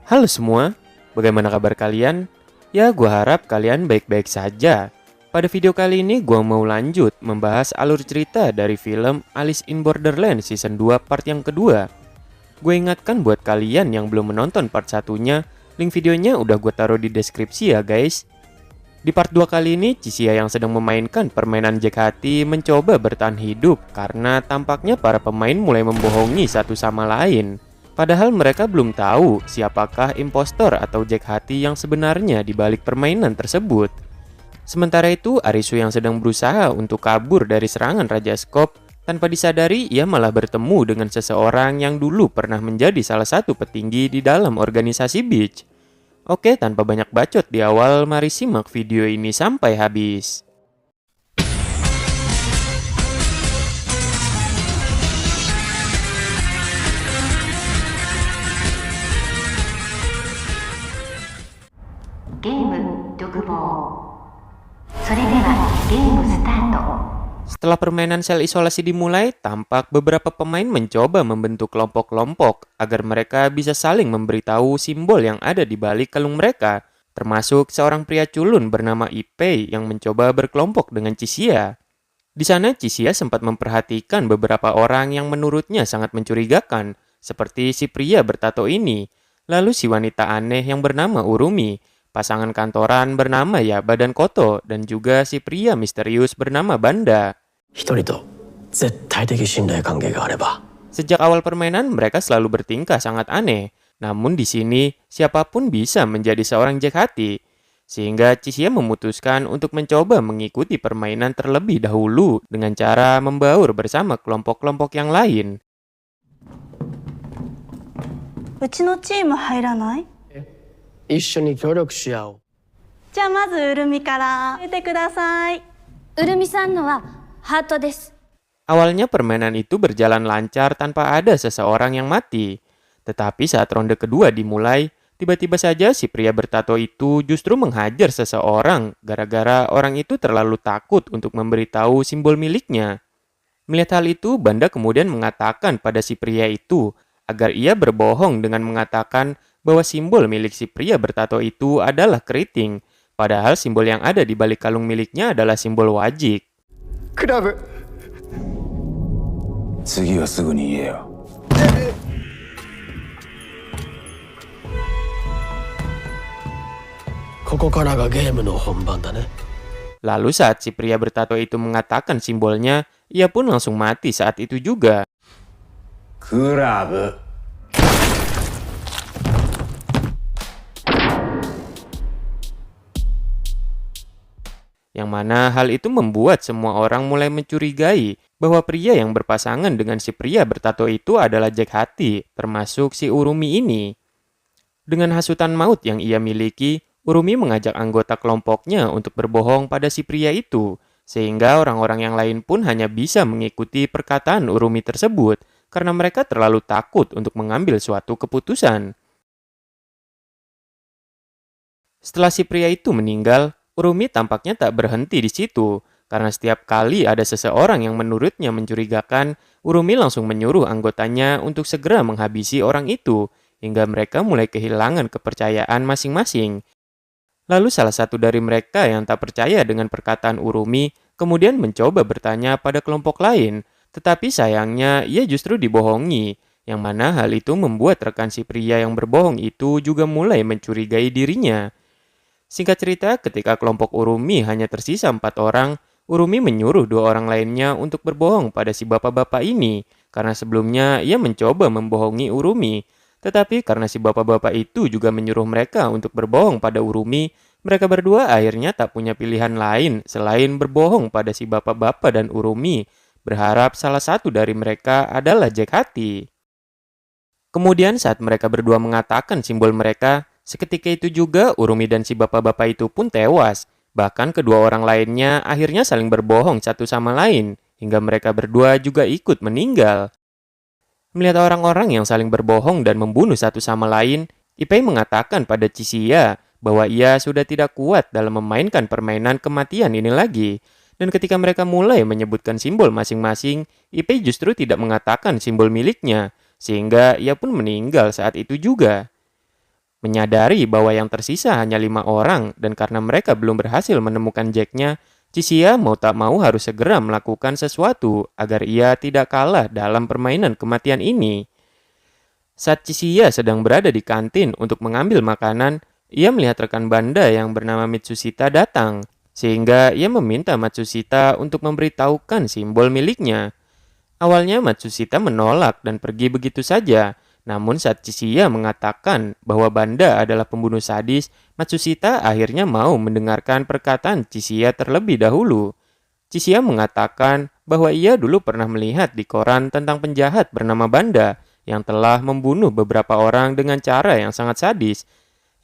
Halo semua, bagaimana kabar kalian? Ya, gua harap kalian baik-baik saja. Pada video kali ini gua mau lanjut membahas alur cerita dari film Alice in Borderland Season 2 part yang kedua. Gue ingatkan buat kalian yang belum menonton part satunya, link videonya udah gue taruh di deskripsi ya guys. Di part 2 kali ini, Chisia yang sedang memainkan permainan Jack Hati mencoba bertahan hidup karena tampaknya para pemain mulai membohongi satu sama lain. Padahal mereka belum tahu siapakah impostor atau Jack Hati yang sebenarnya di balik permainan tersebut. Sementara itu, Arisu yang sedang berusaha untuk kabur dari serangan Raja Skop, tanpa disadari ia malah bertemu dengan seseorang yang dulu pernah menjadi salah satu petinggi di dalam organisasi Beach. Oke, tanpa banyak bacot di awal, mari simak video ini sampai habis. Setelah permainan sel isolasi dimulai, tampak beberapa pemain mencoba membentuk kelompok-kelompok agar mereka bisa saling memberitahu simbol yang ada di balik kalung mereka, termasuk seorang pria culun bernama Ipei yang mencoba berkelompok dengan Chisia. Di sana Chisia sempat memperhatikan beberapa orang yang menurutnya sangat mencurigakan, seperti si pria bertato ini, lalu si wanita aneh yang bernama Urumi, pasangan kantoran bernama Yaba dan Koto, dan juga si pria misterius bernama Banda. Sejak awal permainan, mereka selalu bertingkah sangat aneh. Namun di sini, siapapun bisa menjadi seorang Jack Hati. Sehingga Chisia memutuskan untuk mencoba mengikuti permainan terlebih dahulu dengan cara membaur bersama kelompok-kelompok yang lain. うちのチーム入らない？一緒に協力し合おう。じゃあまずうるみから入れてください。うるみさんのはハートです。 Awalnya permainan itu berjalan lancar tanpa ada seseorang yang mati. Tetapi saat ronde kedua dimulai, tiba-tiba saja si pria bertato itu justru menghajar seseorang gara-gara orang itu terlalu takut untuk memberitahu simbol miliknya. Melihat hal itu, Banda kemudian mengatakan pada si pria itu agar ia berbohong dengan mengatakan bahwa simbol milik si pria bertato itu adalah keriting, padahal simbol yang ada di balik kalung miliknya adalah simbol wajik. クラブ。次はすぐに言えよ。ここからがゲームの本番だね。 Lalu saat si pria bertato itu mengatakan simbolnya, ia pun langsung mati saat itu juga. クラブ。 Yang mana hal itu membuat semua orang mulai mencurigai bahwa pria yang berpasangan dengan si pria bertato itu adalah Jack Hati, termasuk si Urumi ini. Dengan hasutan maut yang ia miliki, Urumi mengajak anggota kelompoknya untuk berbohong pada si pria itu, sehingga orang-orang yang lain pun hanya bisa mengikuti perkataan Urumi tersebut karena mereka terlalu takut untuk mengambil suatu keputusan. Setelah si pria itu meninggal, Urumi tampaknya tak berhenti di situ, karena setiap kali ada seseorang yang menurutnya mencurigakan, Urumi langsung menyuruh anggotanya untuk segera menghabisi orang itu, hingga mereka mulai kehilangan kepercayaan masing-masing. Lalu salah satu dari mereka yang tak percaya dengan perkataan Urumi, kemudian mencoba bertanya pada kelompok lain, tetapi sayangnya ia justru dibohongi, yang mana hal itu membuat rekan si pria yang berbohong itu juga mulai mencurigai dirinya. Singkat cerita, ketika kelompok Urumi hanya tersisa 4 orang, Urumi menyuruh 2 orang lainnya untuk berbohong pada si bapak-bapak ini, karena sebelumnya ia mencoba membohongi Urumi. Tetapi karena si bapak-bapak itu juga menyuruh mereka untuk berbohong pada Urumi, mereka berdua akhirnya tak punya pilihan lain selain berbohong pada si bapak-bapak dan Urumi, berharap salah satu dari mereka adalah Jack Hati. Kemudian saat mereka berdua mengatakan simbol mereka, seketika itu juga Urumi dan si bapak-bapak itu pun tewas. Bahkan kedua orang lainnya akhirnya saling berbohong satu sama lain, hingga mereka berdua juga ikut meninggal. Melihat orang-orang yang saling berbohong dan membunuh satu sama lain, Ipei mengatakan pada Chisia bahwa ia sudah tidak kuat dalam memainkan permainan kematian ini lagi. Dan ketika mereka mulai menyebutkan simbol masing-masing, Ipei justru tidak mengatakan simbol miliknya, sehingga ia pun meninggal saat itu juga. Menyadari bahwa yang tersisa hanya 5 orang dan karena mereka belum berhasil menemukan Jack-nya, Chisiya mau tak mau harus segera melakukan sesuatu agar ia tidak kalah dalam permainan kematian ini. Saat Chisiya sedang berada di kantin untuk mengambil makanan, ia melihat rekan Banda yang bernama Mitsushita datang, sehingga ia meminta Matsushita untuk memberitahukan simbol miliknya. Awalnya Matsushita menolak dan pergi begitu saja. Namun saat Chisiya mengatakan bahwa Banda adalah pembunuh sadis, Matsushita akhirnya mau mendengarkan perkataan Chisiya terlebih dahulu. Chisiya mengatakan bahwa ia dulu pernah melihat di koran tentang penjahat bernama Banda yang telah membunuh beberapa orang dengan cara yang sangat sadis,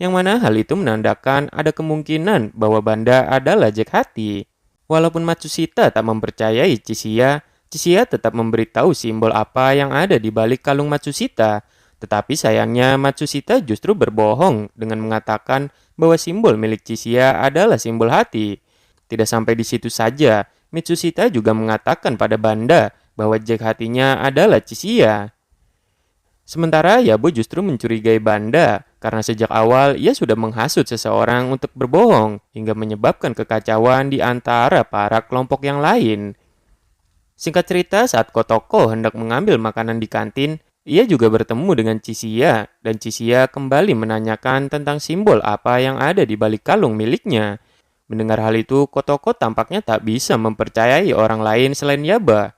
yang mana hal itu menandakan ada kemungkinan bahwa Banda adalah Jack Hati. Walaupun Matsushita tak mempercayai Chisiya, Chisiya tetap memberitahu simbol apa yang ada di balik kalung Matsushita. Tetapi sayangnya Matsushita justru berbohong dengan mengatakan bahwa simbol milik Chisiya adalah simbol hati. Tidak sampai di situ saja, Matsushita juga mengatakan pada Banda bahwa Jack hatinya adalah Chisiya. Sementara Yabo justru mencurigai Banda karena sejak awal ia sudah menghasut seseorang untuk berbohong hingga menyebabkan kekacauan di antara para kelompok yang lain. Singkat cerita, saat Kotoko hendak mengambil makanan di kantin, ia juga bertemu dengan Chisiya dan Chisiya kembali menanyakan tentang simbol apa yang ada di balik kalung miliknya. Mendengar hal itu, Kotoko tampaknya tak bisa mempercayai orang lain selain Yaba.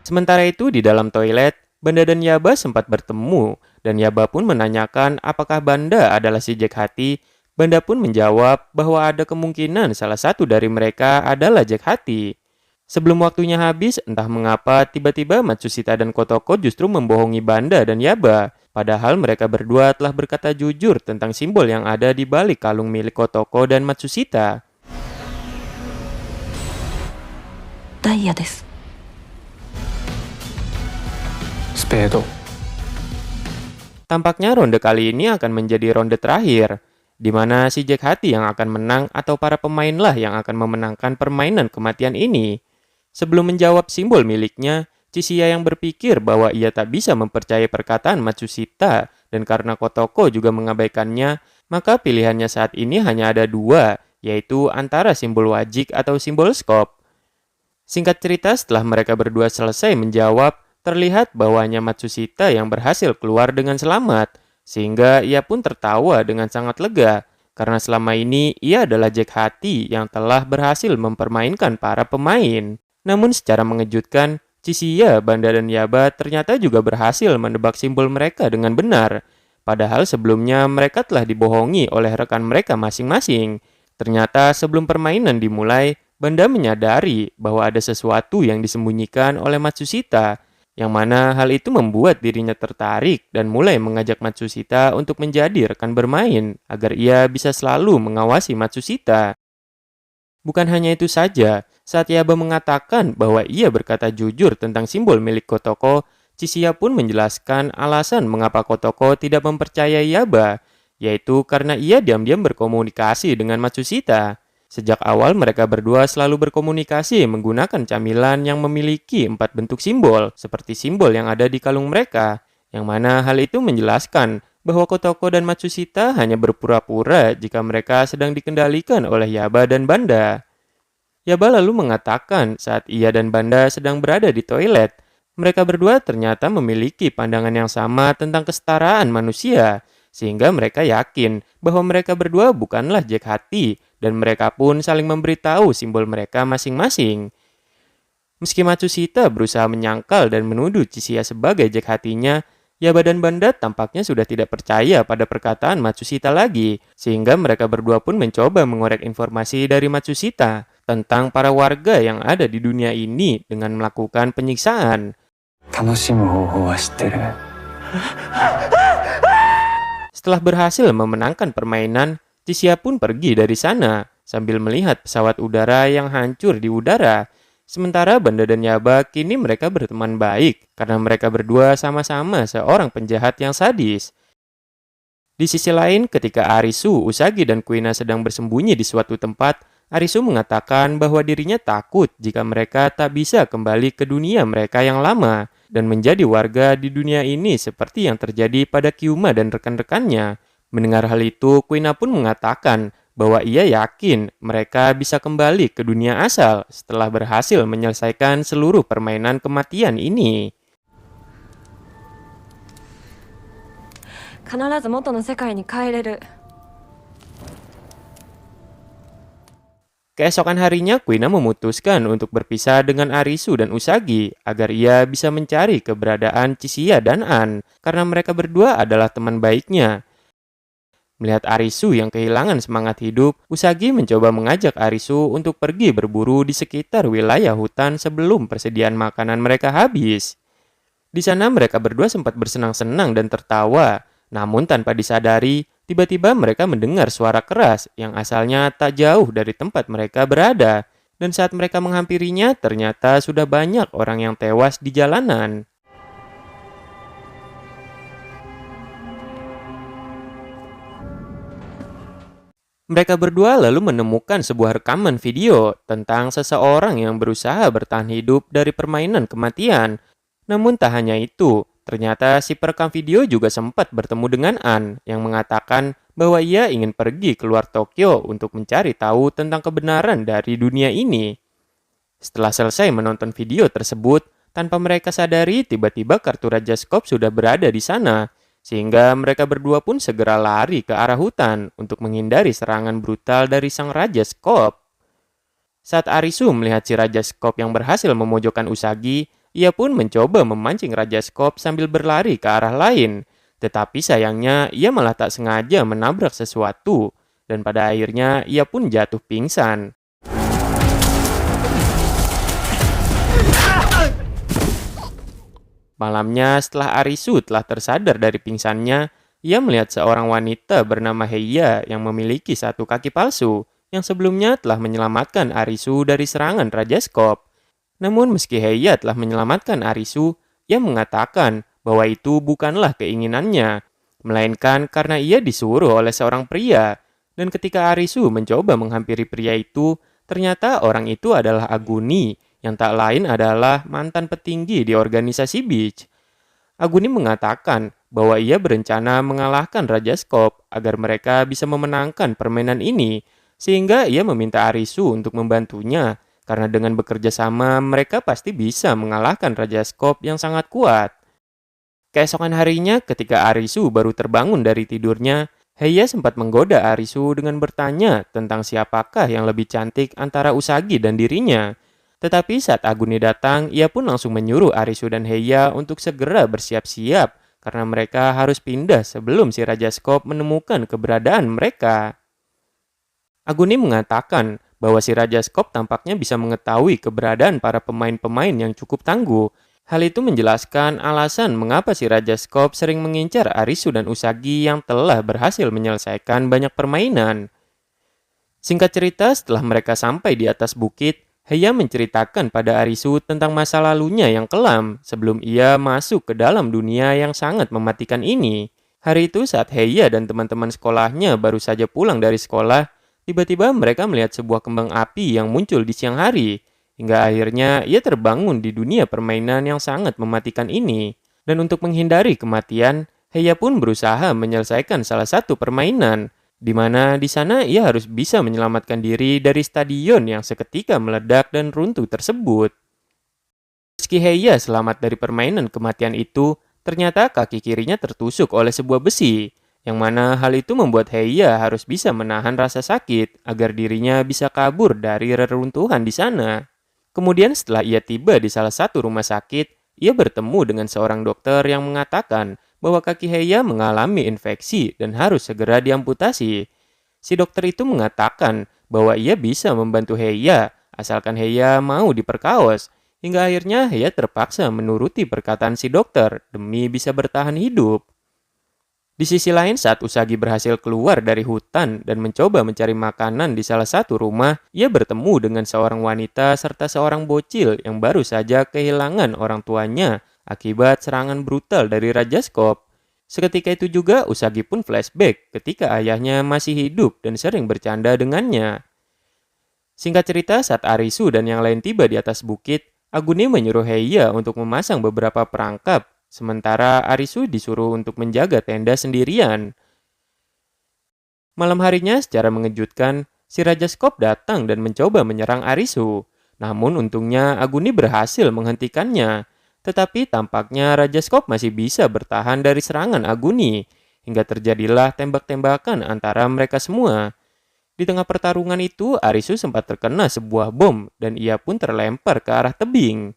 Sementara itu di dalam toilet, Banda dan Yaba sempat bertemu dan Yaba pun menanyakan apakah Banda adalah si Jack Hati. Banda pun menjawab bahwa ada kemungkinan salah satu dari mereka adalah Jack Hati. Sebelum waktunya habis, entah mengapa tiba-tiba Matsushita dan Kotoko justru membohongi Banda dan Yaba. Padahal mereka berdua telah berkata jujur tentang simbol yang ada di balik kalung milik Kotoko dan Matsushita. Daya desu. Spade. Tampaknya ronde kali ini akan menjadi ronde terakhir, di mana si Jack Hati yang akan menang atau para pemainlah yang akan memenangkan permainan kematian ini. Sebelum menjawab simbol miliknya, Chisiya yang berpikir bahwa ia tak bisa mempercayai perkataan Matsushita dan karena Kotoko juga mengabaikannya, maka pilihannya saat ini hanya ada dua, yaitu antara simbol wajik atau simbol skop. Singkat cerita, setelah mereka berdua selesai menjawab, terlihat bahwa hanya Matsushita yang berhasil keluar dengan selamat, sehingga ia pun tertawa dengan sangat lega, karena selama ini ia adalah Jack Hati yang telah berhasil mempermainkan para pemain. Namun secara mengejutkan, Chisiya, Banda dan Yaba ternyata juga berhasil menebak simbol mereka dengan benar. Padahal sebelumnya mereka telah dibohongi oleh rekan mereka masing-masing. Ternyata sebelum permainan dimulai, Banda menyadari bahwa ada sesuatu yang disembunyikan oleh Matsushita, yang mana hal itu membuat dirinya tertarik dan mulai mengajak Matsushita untuk menjadi rekan bermain agar ia bisa selalu mengawasi Matsushita. Bukan hanya itu saja, saat Yaba mengatakan bahwa ia berkata jujur tentang simbol milik Kotoko, Chisiya pun menjelaskan alasan mengapa Kotoko tidak mempercayai Yaba, yaitu karena ia diam-diam berkomunikasi dengan Matsushita. Sejak awal mereka berdua selalu berkomunikasi menggunakan camilan yang memiliki 4 bentuk simbol, seperti simbol yang ada di kalung mereka, yang mana hal itu menjelaskan bahwa Kotoko dan Matsushita hanya berpura-pura jika mereka sedang dikendalikan oleh Yaba dan Banda. Yaba lalu mengatakan saat ia dan Banda sedang berada di toilet, mereka berdua ternyata memiliki pandangan yang sama tentang kesetaraan manusia, sehingga mereka yakin bahwa mereka berdua bukanlah Jack Hati, dan mereka pun saling memberitahu simbol mereka masing-masing. Meski Matsushita berusaha menyangkal dan menuduh Chisiya sebagai Jack Hatinya, Yaba dan Banda tampaknya sudah tidak percaya pada perkataan Matsushita lagi, sehingga mereka berdua pun mencoba mengorek informasi dari Matsushita tentang para warga yang ada di dunia ini dengan melakukan penyiksaan. Setelah berhasil memenangkan permainan, Chisiya pun pergi dari sana sambil melihat pesawat udara yang hancur di udara. Sementara Banda dan Yaba kini mereka berteman baik karena mereka berdua sama-sama seorang penjahat yang sadis. Di sisi lain, ketika Arisu, Usagi, dan Kuina sedang bersembunyi di suatu tempat, Arisu mengatakan bahwa dirinya takut jika mereka tak bisa kembali ke dunia mereka yang lama. dan menjadi warga di dunia ini seperti yang terjadi pada Kyuma dan rekan-rekannya. Mendengar hal itu, Kuina pun mengatakan bahwa ia yakin mereka bisa kembali ke dunia asal setelah berhasil menyelesaikan seluruh permainan kematian ini. 必ず元の世界に帰れる。 Keesokan harinya, Kuina memutuskan untuk berpisah dengan Arisu dan Usagi agar ia bisa mencari keberadaan Chisiya dan An, karena mereka berdua adalah teman baiknya. Melihat Arisu yang kehilangan semangat hidup, Usagi mencoba mengajak Arisu untuk pergi berburu di sekitar wilayah hutan sebelum persediaan makanan mereka habis. Di sana mereka berdua sempat bersenang-senang dan tertawa, namun tanpa disadari, tiba-tiba mereka mendengar suara keras yang asalnya tak jauh dari tempat mereka berada. Dan saat mereka menghampirinya, ternyata sudah banyak orang yang tewas di jalanan. Mereka berdua lalu menemukan sebuah rekaman video tentang seseorang yang berusaha bertahan hidup dari permainan kematian. Namun tak hanya itu, ternyata si perekam video juga sempat bertemu dengan An yang mengatakan bahwa ia ingin pergi keluar Tokyo untuk mencari tahu tentang kebenaran dari dunia ini. Setelah selesai menonton video tersebut, tanpa mereka sadari tiba-tiba kartu Rajaskop sudah berada di sana, sehingga mereka berdua pun segera lari ke arah hutan untuk menghindari serangan brutal dari sang Rajaskop. Saat Arisu melihat si Rajaskop yang berhasil memojokkan Usagi, ia pun mencoba memancing Rajaskop sambil berlari ke arah lain. Tetapi sayangnya ia malah tak sengaja menabrak sesuatu, dan pada akhirnya ia pun jatuh pingsan. Malamnya setelah Arisu telah tersadar dari pingsannya, ia melihat seorang wanita bernama Heiya yang memiliki satu kaki palsu, yang sebelumnya telah menyelamatkan Arisu dari serangan Rajaskop. Namun meski Heiya telah menyelamatkan Arisu, ia mengatakan bahwa itu bukanlah keinginannya, melainkan karena ia disuruh oleh seorang pria. Dan ketika Arisu mencoba menghampiri pria itu, ternyata orang itu adalah Aguni, yang tak lain adalah mantan petinggi di organisasi Beach. Aguni mengatakan bahwa ia berencana mengalahkan Rajaskop agar mereka bisa memenangkan permainan ini, sehingga ia meminta Arisu untuk membantunya. Karena dengan bekerja sama, mereka pasti bisa mengalahkan Rajaskop yang sangat kuat. Keesokan harinya, ketika Arisu baru terbangun dari tidurnya, Heiya sempat menggoda Arisu dengan bertanya tentang siapakah yang lebih cantik antara Usagi dan dirinya. Tetapi saat Aguni datang, ia pun langsung menyuruh Arisu dan Heiya untuk segera bersiap-siap, karena mereka harus pindah sebelum si Rajaskop menemukan keberadaan mereka. Aguni mengatakan bahwa si Rajaskop tampaknya bisa mengetahui keberadaan para pemain-pemain yang cukup tangguh. Hal itu menjelaskan alasan mengapa si Rajaskop sering mengincar Arisu dan Usagi yang telah berhasil menyelesaikan banyak permainan. Singkat cerita, setelah mereka sampai di atas bukit, Heiya menceritakan pada Arisu tentang masa lalunya yang kelam sebelum ia masuk ke dalam dunia yang sangat mematikan ini. Hari itu saat Heiya dan teman-teman sekolahnya baru saja pulang dari sekolah, tiba-tiba mereka melihat sebuah kembang api yang muncul di siang hari, hingga akhirnya ia terbangun di dunia permainan yang sangat mematikan ini. Dan untuk menghindari kematian, Heiya pun berusaha menyelesaikan salah satu permainan, di mana di sana ia harus bisa menyelamatkan diri dari stadion yang seketika meledak dan runtuh tersebut. Meski Heiya selamat dari permainan kematian itu, ternyata kaki kirinya tertusuk oleh sebuah besi, yang mana hal itu membuat Heiya harus bisa menahan rasa sakit agar dirinya bisa kabur dari reruntuhan di sana. Kemudian setelah ia tiba di salah satu rumah sakit, ia bertemu dengan seorang dokter yang mengatakan bahwa kaki Heiya mengalami infeksi dan harus segera diamputasi. Si dokter itu mengatakan bahwa ia bisa membantu Heiya asalkan Heiya mau diperkaos, hingga akhirnya Heiya terpaksa menuruti perkataan si dokter demi bisa bertahan hidup. Di sisi lain, saat Usagi berhasil keluar dari hutan dan mencoba mencari makanan di salah satu rumah, ia bertemu dengan seorang wanita serta seorang bocil yang baru saja kehilangan orang tuanya akibat serangan brutal dari Rajaskop. Seketika itu juga Usagi pun flashback ketika ayahnya masih hidup dan sering bercanda dengannya. Singkat cerita, saat Arisu dan yang lain tiba di atas bukit, Aguni menyuruh Heiya untuk memasang beberapa perangkap, sementara Arisu disuruh untuk menjaga tenda sendirian. Malam harinya secara mengejutkan, si Raja Skop datang dan mencoba menyerang Arisu. Namun untungnya Aguni berhasil menghentikannya. Tetapi tampaknya Raja Skop masih bisa bertahan dari serangan Aguni, hingga terjadilah tembak-tembakan antara mereka semua. Di tengah pertarungan itu, Arisu sempat terkena sebuah bom dan ia pun terlempar ke arah tebing.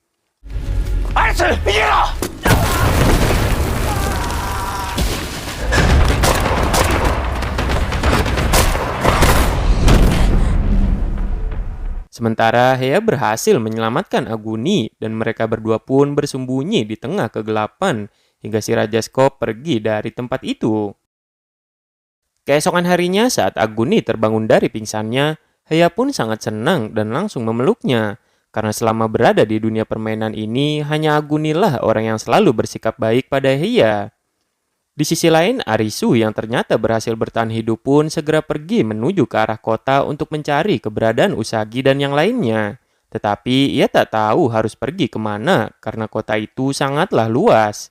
Sementara Heya berhasil menyelamatkan Aguni dan mereka berdua pun bersembunyi di tengah kegelapan hingga si Raja Skop pergi dari tempat itu. Keesokan harinya saat Aguni terbangun dari pingsannya, Heya pun sangat senang dan langsung memeluknya. Karena selama berada di dunia permainan ini, hanya Agunilah orang yang selalu bersikap baik pada Heya. Di sisi lain, Arisu yang ternyata berhasil bertahan hidup pun segera pergi menuju ke arah kota untuk mencari keberadaan Usagi dan yang lainnya. Tetapi ia tak tahu harus pergi kemana karena kota itu sangatlah luas.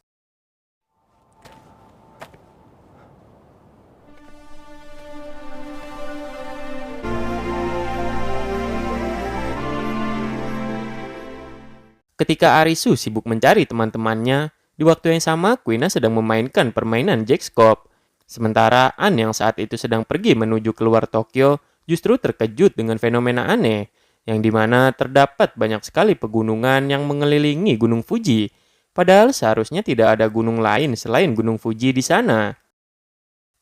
Ketika Arisu sibuk mencari teman-temannya, di waktu yang sama Kuina sedang memainkan permainan Jackskop. Sementara An yang saat itu sedang pergi menuju keluar Tokyo justru terkejut dengan fenomena aneh, yang dimana terdapat banyak sekali pegunungan yang mengelilingi Gunung Fuji, padahal seharusnya tidak ada gunung lain selain Gunung Fuji di sana.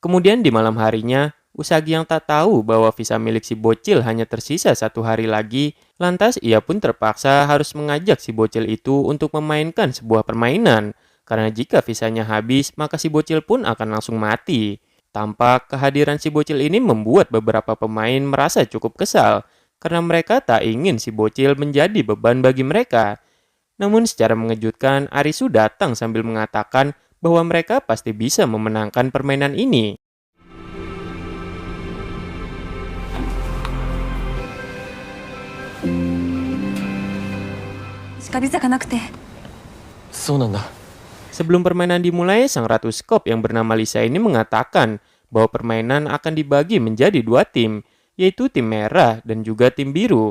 Kemudian di malam harinya, Usagi yang tak tahu bahwa visa milik si bocil hanya tersisa 1 hari lagi, lantas ia pun terpaksa harus mengajak si bocil itu untuk memainkan sebuah permainan, karena jika visanya habis maka si bocil pun akan langsung mati. Tampak kehadiran si bocil ini membuat beberapa pemain merasa cukup kesal, karena mereka tak ingin si bocil menjadi beban bagi mereka. Namun secara mengejutkan, Arisu datang sambil mengatakan bahwa mereka pasti bisa memenangkan permainan ini. Sebelum permainan dimulai, sang Ratu Skop yang bernama Lisa ini mengatakan bahwa permainan akan dibagi menjadi 2 tim, yaitu tim merah dan juga tim biru.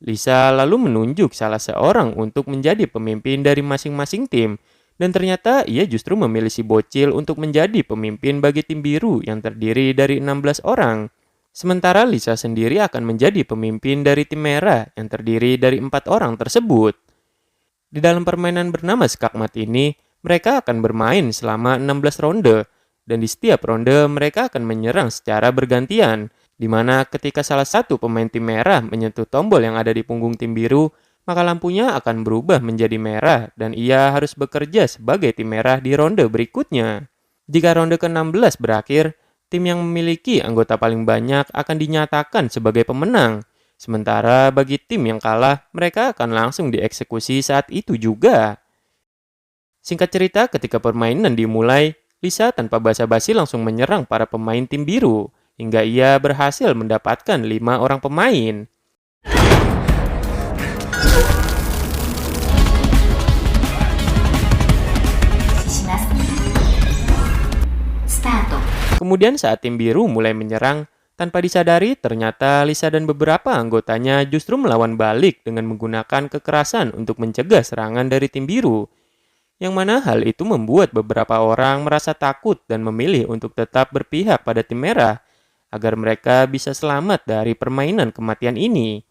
Lisa lalu menunjuk salah seorang untuk menjadi pemimpin dari masing-masing tim, dan ternyata ia justru memilih si bocil untuk menjadi pemimpin bagi tim biru yang terdiri dari 16 orang. Sementara Lisa sendiri akan menjadi pemimpin dari tim merah yang terdiri dari 4 orang tersebut. Di dalam permainan bernama Skakmat ini, mereka akan bermain selama 16 ronde, dan di setiap ronde mereka akan menyerang secara bergantian, di mana ketika salah satu pemain tim merah menyentuh tombol yang ada di punggung tim biru, maka lampunya akan berubah menjadi merah dan ia harus bekerja sebagai tim merah di ronde berikutnya. Jika ronde ke-16 berakhir, tim yang memiliki anggota paling banyak akan dinyatakan sebagai pemenang. Sementara bagi tim yang kalah, mereka akan langsung dieksekusi saat itu juga. Singkat cerita, ketika permainan dimulai, Lisa tanpa basa-basi langsung menyerang para pemain tim biru, hingga ia berhasil mendapatkan 5 orang pemain. Kemudian saat tim biru mulai menyerang, tanpa disadari ternyata Lisa dan beberapa anggotanya justru melawan balik dengan menggunakan kekerasan untuk mencegah serangan dari tim biru. Yang mana hal itu membuat beberapa orang merasa takut dan memilih untuk tetap berpihak pada tim merah, agar mereka bisa selamat dari permainan kematian ini.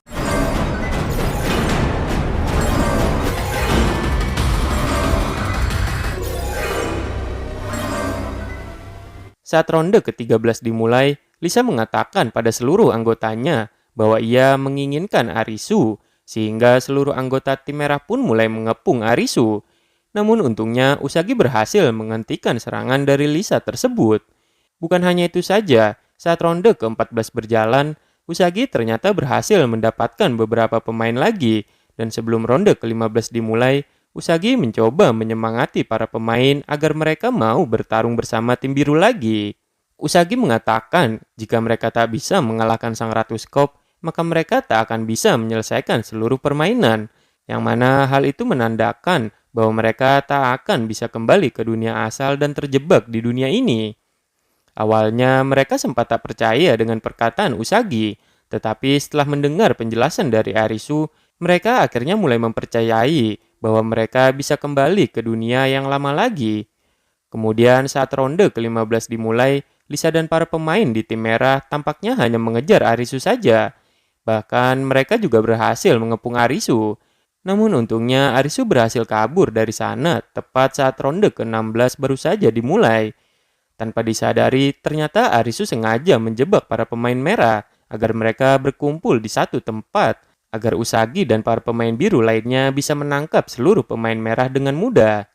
Saat ronde ke-13 dimulai, Lisa mengatakan pada seluruh anggotanya bahwa ia menginginkan Arisu, sehingga seluruh anggota tim merah pun mulai mengepung Arisu. Namun untungnya Usagi berhasil menghentikan serangan dari Lisa tersebut. Bukan hanya itu saja, saat ronde ke-14 berjalan, Usagi ternyata berhasil mendapatkan beberapa pemain lagi, dan sebelum ronde ke-15 dimulai, Usagi mencoba menyemangati para pemain agar mereka mau bertarung bersama tim biru lagi. Usagi mengatakan jika mereka tak bisa mengalahkan sang Ratu Skop, maka mereka tak akan bisa menyelesaikan seluruh permainan, yang mana hal itu menandakan bahwa mereka tak akan bisa kembali ke dunia asal dan terjebak di dunia ini. Awalnya mereka sempat tak percaya dengan perkataan Usagi, tetapi setelah mendengar penjelasan dari Arisu, mereka akhirnya mulai mempercayai bahwa mereka bisa kembali ke dunia yang lama lagi. Kemudian saat ronde ke-15 dimulai, Lisa dan para pemain di tim merah tampaknya hanya mengejar Arisu saja. Bahkan mereka juga berhasil mengepung Arisu. Namun untungnya Arisu berhasil kabur dari sana tepat saat ronde ke-16 baru saja dimulai. Tanpa disadari, ternyata Arisu sengaja menjebak para pemain merah agar mereka berkumpul di satu tempat, agar Usagi dan para pemain biru lainnya bisa menangkap seluruh pemain merah dengan mudah.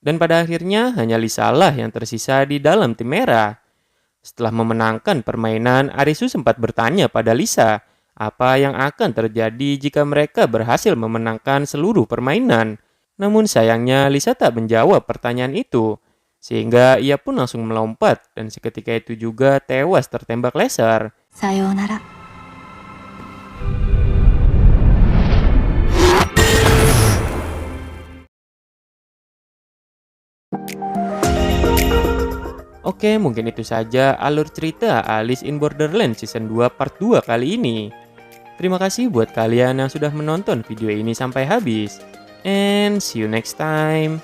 Dan pada akhirnya hanya Lisa lah yang tersisa di dalam tim merah. Setelah memenangkan permainan, Arisu sempat bertanya pada Lisa, apa yang akan terjadi jika mereka berhasil memenangkan seluruh permainan. Namun sayangnya Lisa tak menjawab pertanyaan itu. Sehingga ia pun langsung melompat dan seketika itu juga tewas tertembak laser. さようなら。Oke, mungkin itu saja alur cerita Alice in Borderland Season 2 Part 2 kali ini. Terima kasih buat kalian yang sudah menonton video ini sampai habis. And see you next time.